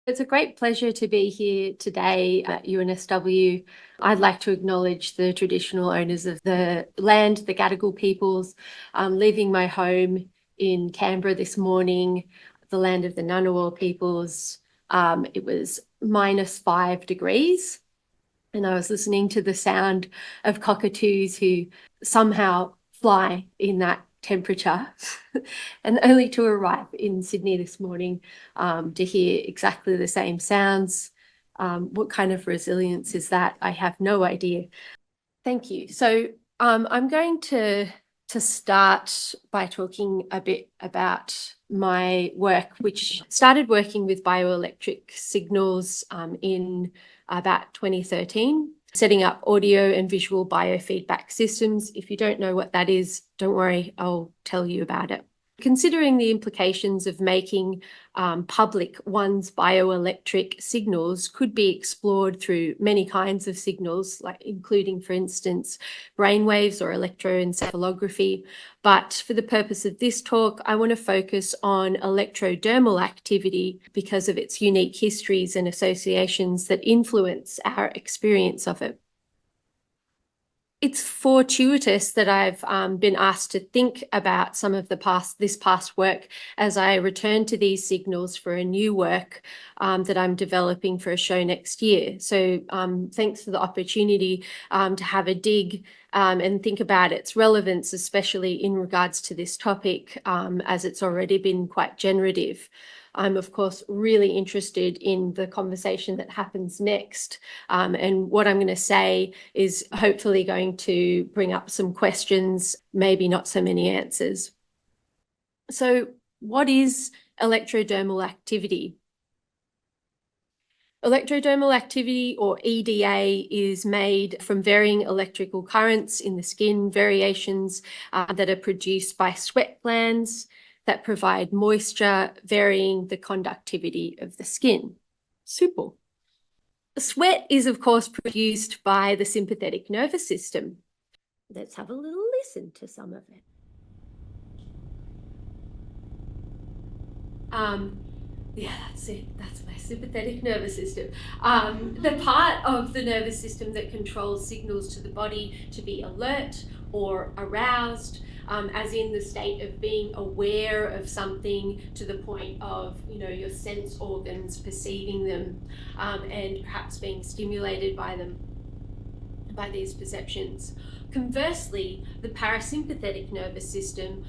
It's a great pleasure to be here today at UNSW. I'd like to acknowledge the traditional owners of the land, the Gadigal peoples. Leaving my home in Canberra this morning, the land of the Ngunnawal peoples. It was -5 degrees, and I was listening to the sound of cockatoos who somehow fly in that temperature and only to arrive in Sydney this morning to hear exactly the same sounds. What kind of resilience is that? I have no idea. Thank you. So I'm going to start by talking a bit about my work, which started working with bioelectric signals in about 2013, setting up audio and visual biofeedback systems. If you don't know what that is, don't worry, I'll tell you about it. Considering the implications of making public one's bioelectric signals could be explored through many kinds of signals, like including, for instance, brainwaves or electroencephalography. But for the purpose of this talk, I want to focus on electrodermal activity because of its unique histories and associations that influence our experience of it. It's fortuitous that I've been asked to think about some of this past work as I return to these signals for a new work that I'm developing for a show next year. So thanks for the opportunity to have a dig and think about its relevance, especially in regards to this topic, as it's already been quite generative. I'm, of course, really interested in the conversation that happens next. And what I'm going to say is hopefully going to bring up some questions, maybe not so many answers. So what is electrodermal activity? Electrodermal activity, or EDA, is made from varying electrical currents in the skin, variations that are produced by sweat glands that provide moisture, varying the conductivity of the skin. Super. Sweat is, of course, produced by the sympathetic nervous system. Let's have a little listen to some of it. Yeah, that's it. That's my sympathetic nervous system. The part of the nervous system that controls signals to the body to be alert or aroused, as in the state of being aware of something to the point of, your sense organs perceiving them and perhaps being stimulated by them, by these perceptions. Conversely, the parasympathetic nervous system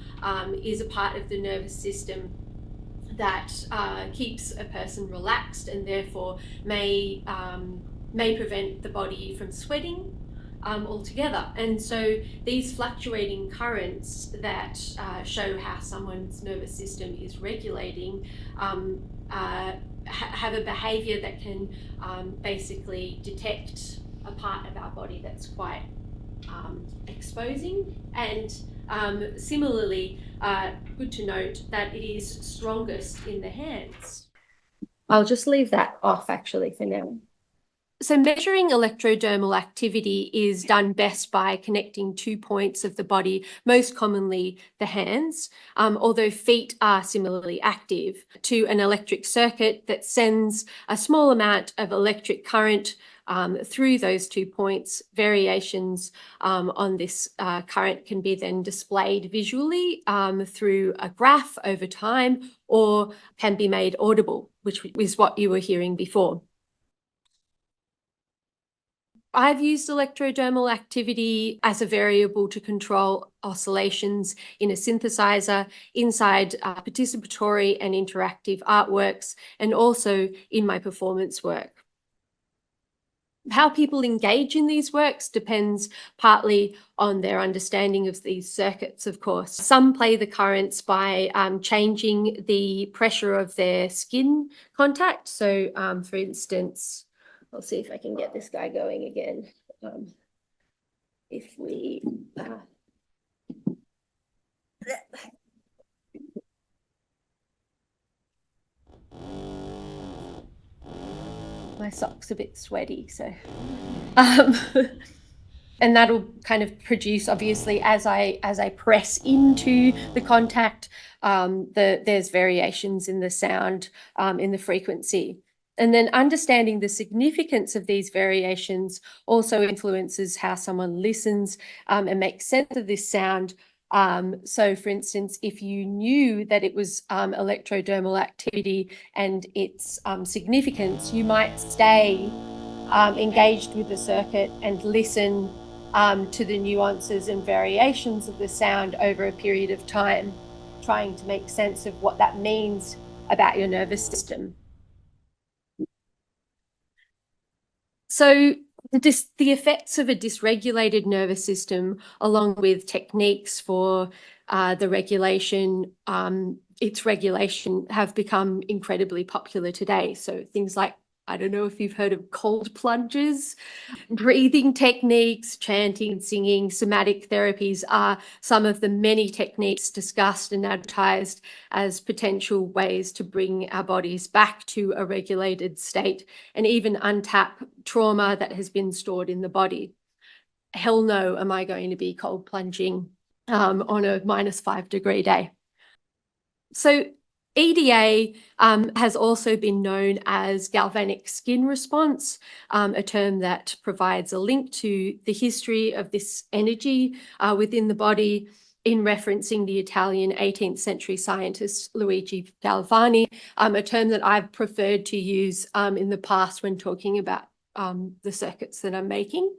is a part of the nervous system that keeps a person relaxed and therefore may prevent the body from sweating altogether. And so these fluctuating currents that show how someone's nervous system is regulating have a behaviour that can basically detect a part of our body that's quite exposing, and similarly, good to note that it is strongest in the hands. I'll just leave that off actually for now. So measuring electrodermal activity is done best by connecting 2 points of the body, most commonly the hands, although feet are similarly active, to an electric circuit that sends a small amount of electric current through those 2 points. Variations on this current can be then displayed visually through a graph over time, or can be made audible, which is what you were hearing before. I've used electrodermal activity as a variable to control oscillations in a synthesizer inside participatory and interactive artworks, and also in my performance work. How people engage in these works depends partly on their understanding of these circuits, of course. Some play the currents by changing the pressure of their skin contact. So, for instance, I'll see if I can get this guy going again. If we... my sock's a bit sweaty, so... and that'll kind of produce, obviously, as I press into the contact, there's variations in the sound, in the frequency. And then understanding the significance of these variations also influences how someone listens and makes sense of this sound. So, for instance, if you knew that it was electrodermal activity and its significance, you might stay engaged with the circuit and listen to the nuances and variations of the sound over a period of time, trying to make sense of what that means about your nervous system. So the effects of a dysregulated nervous system, along with techniques for the regulation, its regulation, have become incredibly popular today. So things like, I don't know if you've heard of cold plunges, breathing techniques, chanting, singing, somatic therapies are some of the many techniques discussed and advertised as potential ways to bring our bodies back to a regulated state and even untap trauma that has been stored in the body. Hell no, am I going to be cold plunging on a -5-degree day. So EDA has also been known as galvanic skin response, a term that provides a link to the history of this energy within the body, in referencing the Italian 18th century scientist Luigi Galvani, a term that I've preferred to use in the past when talking about the circuits that I'm making.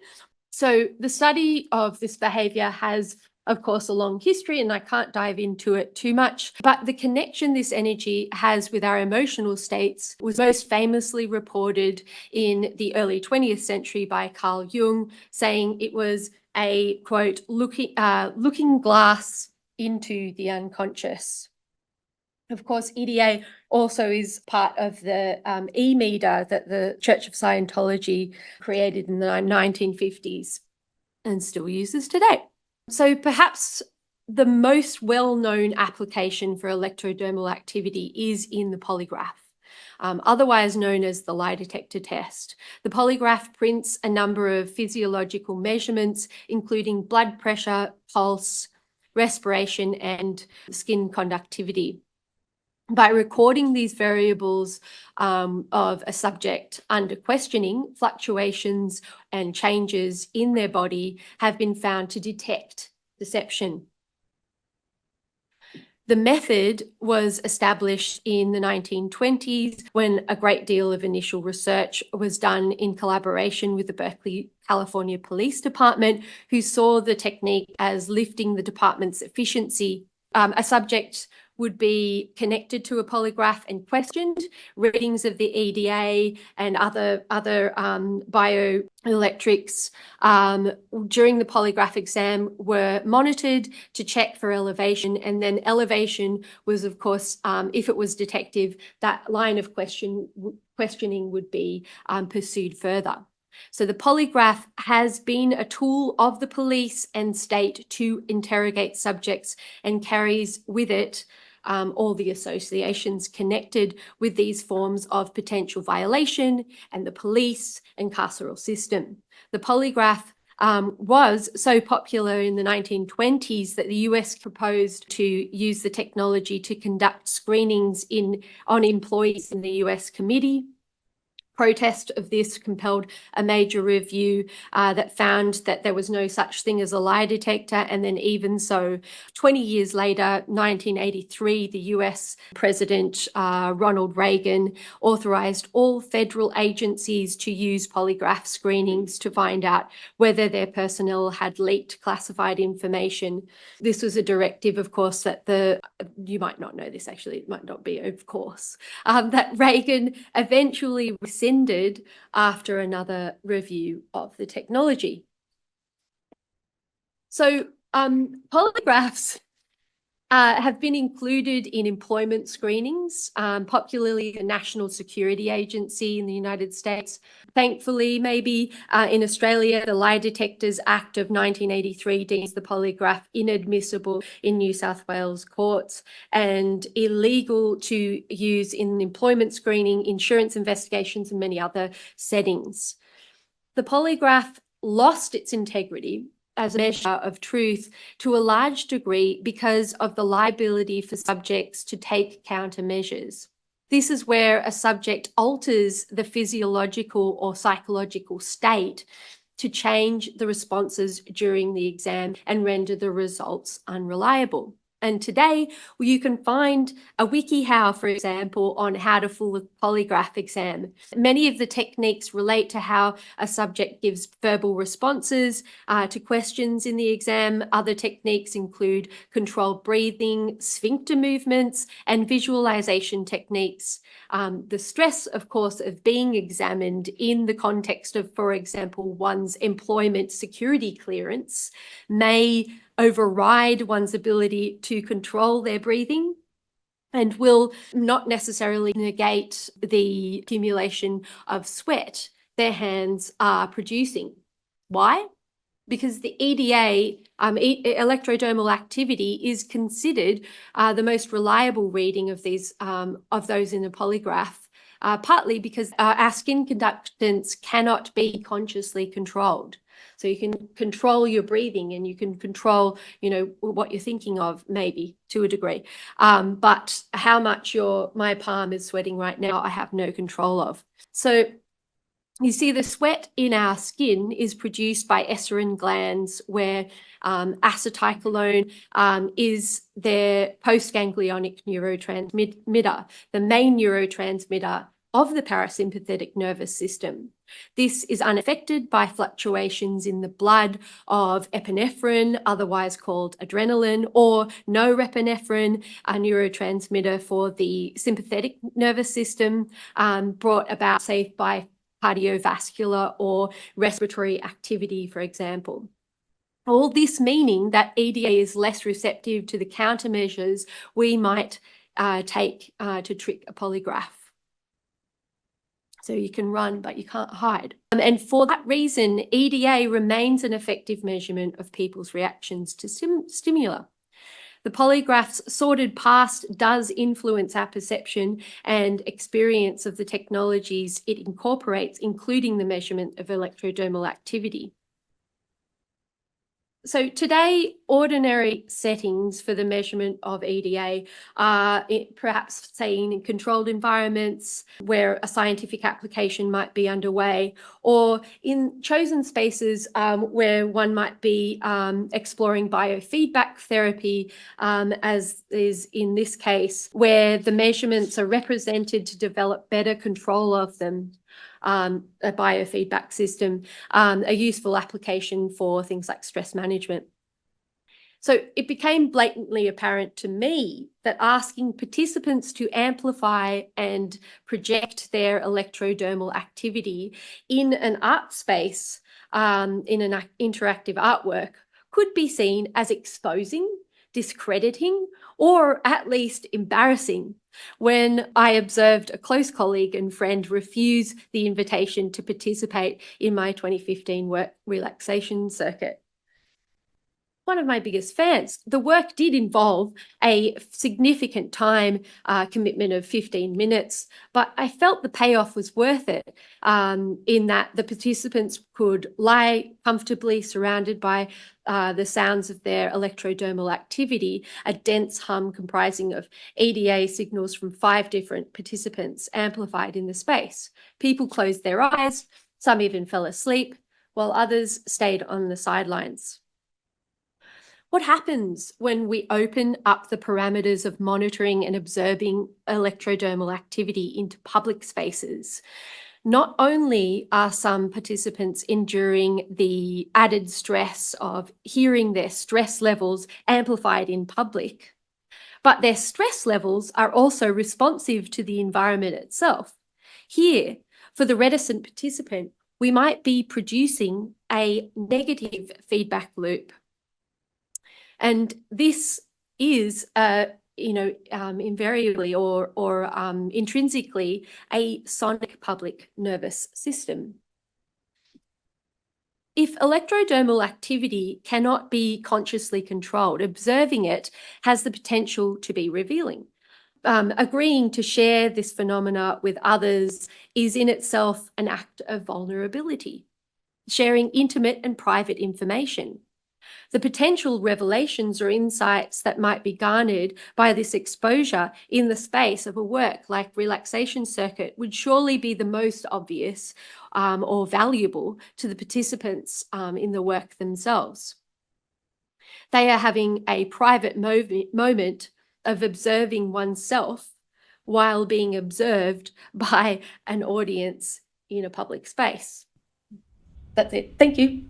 So the study of this behavior has, of course, a long history, and I can't dive into it too much, but the connection this energy has with our emotional states was most famously reported in the early 20th century by Carl Jung, saying it was a, quote, looking glass into the unconscious. Of course, EDA also is part of the e-meter that the Church of Scientology created in the 1950s and still uses today. So perhaps the most well-known application for electrodermal activity is in the polygraph, otherwise known as the lie detector test. The polygraph prints a number of physiological measurements, including blood pressure, pulse, respiration, and skin conductivity. By recording these variables of a subject under questioning, fluctuations and changes in their body have been found to detect deception. The method was established in the 1920s when a great deal of initial research was done in collaboration with the Berkeley, California Police Department, who saw the technique as lifting the department's efficiency. A subject would be connected to a polygraph and questioned. Readings of the EDA and other bioelectrics during the polygraph exam were monitored to check for elevation, and then elevation was, of course, if it was detective, that line of questioning would be pursued further. So the polygraph has been a tool of the police and state to interrogate subjects and carries with it all the associations connected with these forms of potential violation and the police and carceral system. The polygraph was so popular in the 1920s that the US proposed to use the technology to conduct screenings on employees in the US committee. Protest of this compelled a major review that found that there was no such thing as a lie detector. And then even so, 20 years later, 1983, the US President Ronald Reagan authorized all federal agencies to use polygraph screenings to find out whether their personnel had leaked classified information. This was a directive, of course, that you might not know this actually, it might not be, of course, that Reagan eventually rescinded after another review of the technology. So polygraphs have been included in employment screenings, popularly the National Security Agency in the United States. Thankfully, maybe in Australia, the Lie Detectors Act of 1983 deems the polygraph inadmissible in New South Wales courts and illegal to use in employment screening, insurance investigations, and many other settings. The polygraph lost its integrity as a measure of truth to a large degree because of the liability for subjects to take countermeasures. This is where a subject alters the physiological or psychological state to change the responses during the exam and render the results unreliable. And today you can find a WikiHow, for example, on how to fool a polygraph exam. Many of the techniques relate to how a subject gives verbal responses to questions in the exam. Other techniques include controlled breathing, sphincter movements, and visualization techniques. The stress, of course, of being examined in the context of, for example, one's employment security clearance may override one's ability to control their breathing and will not necessarily negate the accumulation of sweat their hands are producing. Why? Because the EDA, electrodermal activity, is considered the most reliable reading of these of those in a polygraph, partly because our skin conductance cannot be consciously controlled. So you can control your breathing and you can control, what you're thinking of, maybe to a degree. But how much my palm is sweating right now, I have no control of. So you see, the sweat in our skin is produced by esserin glands, where acetylcholine is their postganglionic neurotransmitter, the main neurotransmitter of the parasympathetic nervous system. This is unaffected by fluctuations in the blood of epinephrine, otherwise called adrenaline, or norepinephrine, a neurotransmitter for the sympathetic nervous system, brought about, say, by cardiovascular or respiratory activity, for example. All this meaning that EDA is less receptive to the countermeasures we might take to trick a polygraph. So you can run, but you can't hide. And for that reason, EDA remains an effective measurement of people's reactions to stimuli. The polygraph's sordid past does influence our perception and experience of the technologies it incorporates, including the measurement of electrodermal activity. So today, ordinary settings for the measurement of EDA are perhaps, say, in controlled environments where a scientific application might be underway, or in chosen spaces where one might be exploring biofeedback therapy, as is in this case, where the measurements are represented to develop better control of them. A biofeedback system, a useful application for things like stress management. So it became blatantly apparent to me that asking participants to amplify and project their electrodermal activity in an art space, in an interactive artwork, could be seen as exposing, discrediting, or at least embarrassing, when I observed a close colleague and friend refuse the invitation to participate in my 2015 work relaxation circuit. One of my biggest fans. The work did involve a significant time commitment of 15 minutes, but I felt the payoff was worth it, in that the participants could lie comfortably surrounded by the sounds of their electrodermal activity, a dense hum comprising of EDA signals from 5 different participants amplified in the space. People closed their eyes, some even fell asleep, while others stayed on the sidelines. What happens when we open up the parameters of monitoring and observing electrodermal activity into public spaces? Not only are some participants enduring the added stress of hearing their stress levels amplified in public, but their stress levels are also responsive to the environment itself. Here, for the reticent participant, we might be producing a negative feedback loop. And this is, invariably or intrinsically a sonic public nervous system. If electrodermal activity cannot be consciously controlled, observing it has the potential to be revealing. Agreeing to share this phenomena with others is in itself an act of vulnerability. Sharing intimate and private information. The potential revelations or insights that might be garnered by this exposure in the space of a work like relaxation circuit would surely be the most obvious or valuable to the participants in the work themselves. They are having a private moment of observing oneself while being observed by an audience in a public space. That's it. Thank you.